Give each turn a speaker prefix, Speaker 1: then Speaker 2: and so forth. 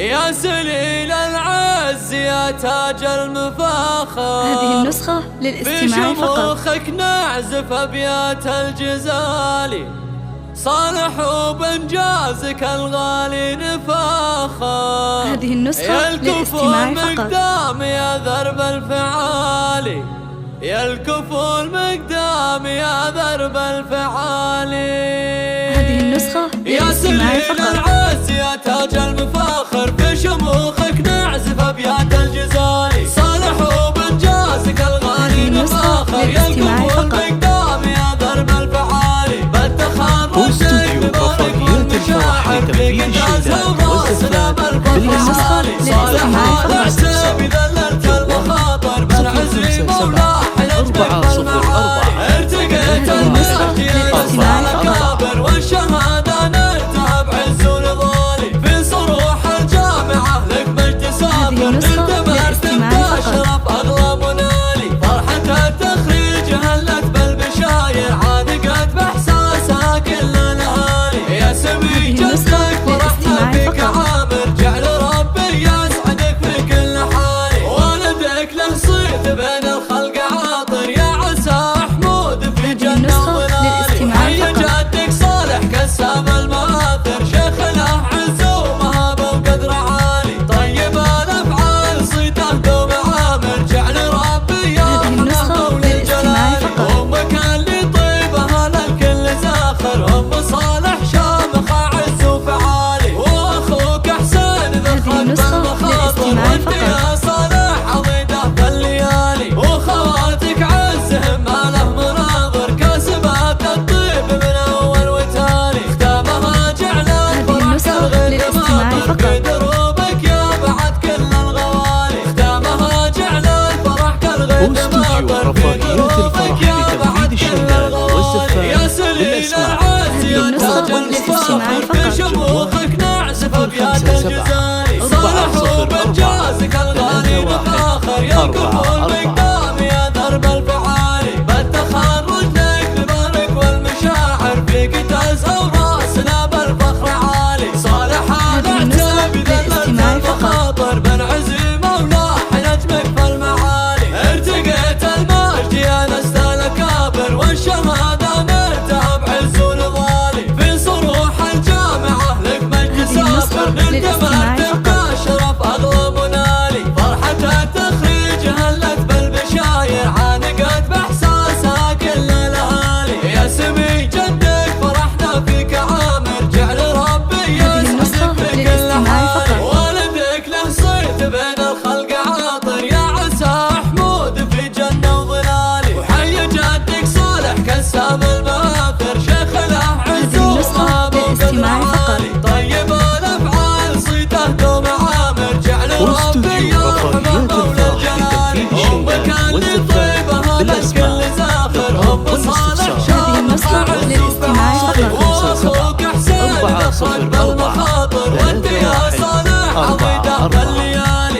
Speaker 1: يا سليل العز يا تاج المفاخر.
Speaker 2: هذه النسخة للاستماع فقط.
Speaker 1: بشموخك نعزف أبيات الجزالي، صالح وبنجازك الغالي نفاخر.
Speaker 2: هذه النسخة للاستماع فقط.
Speaker 1: مقدام يا درب الفعالي، يا الكفو المقدام يا درب الفعالي.
Speaker 2: هذه النسخة للاستماع فقط.
Speaker 1: يا سليل العز يا تاج المفاخر، في شموخك نعزف أبيات الجزالي، صالح وبنجازك الغالي نفاخر. يا الكفو المقدام يا درب الفعالي، بالتخرج نبارك والمشاعر فيك تازها وراسنا بالفخر. صالح هذا عتابي ذللت المخاطر، بالعز مولاه حلت بالمعالي. ارتقيت المسرح يا الأكابر، والشهادة نلتها بعز ونضالي. في صروح الجامعة لك مجد سافر، انتبهت بأشرف أغلى منالي. فرحة التخريج هلت بالبشاير، عانقت بإحساسها كل الأهالي. يا سمي جدك فرحنا فيك عامر، جعل ربي يسعدك في كل حالي. ولدك له صيت بين الخلق عاطر، يا عسى حمود في جنة وظلالي. حي جدك صالح كسام المآثر، شيخ له عز ومهابة وقدر عالي. طيب الأفعال صيته دوم عامر، جعل ربي يرحمه وللجلال. أمك اللي طيبها للكل زاخر، أم صالح شامخة عز وفعالي. وأخوك حسين ذخر بالمخاطر، وانت يا صالح عضيده بالليالي. وخواتك عزهم ما له مناظر، كاسبات الطيب من أول وتالي. ختامها جعل الفرح كالغيث ماطر، في دروبك يا بعد كل الغوالي. ختامها جعل الفرح كالغيث ماطر، في دروبك يا بعد كل الغوالي. يا سليل العز يا تاج المفاخر، في شموخك نعزف أبيات الجزالي، صالح وبنجازك الغالي نفاخر. يا الكفو المقدام يا درب الفعالي، بالتخرج لك نبارك والمشاعر فيك تزهى وراسنا بالفخر عالي. صالح هذا عتابي ذللت المخاطر، بنعز مولاه نجمك في المعالي. ارتقيت المجد يا نسل الأكابر، والشهادة نلتها بعز ونضالي. في صروح الجامعة لك مجد سافر، انتبهت بأشرف أغلى منالي. فرحة التخريج هلت بالبشاير، عانقت بإحساسها كل الأهالي. يا سمي جدك فرحنا فيك عامر، جعل ربي يسعدك في كل حالي. ولدك له صيت بين الخلق عاطر، يا عسى حمود في جنة وظلالي. وحي جدك صالح كسام المآثر، شيخ له عز ومهابة وقدر عالي. طيب الأفعال صيته دوم عامر، جعل ربي يرحمه وللجلال. أمك اللي طيبها للكل زاخر، أم صالح شامخة عز وفعالي. وأخوك حسين ذخر بالمخاطر، وانت يا صالح عضيده بالليالي.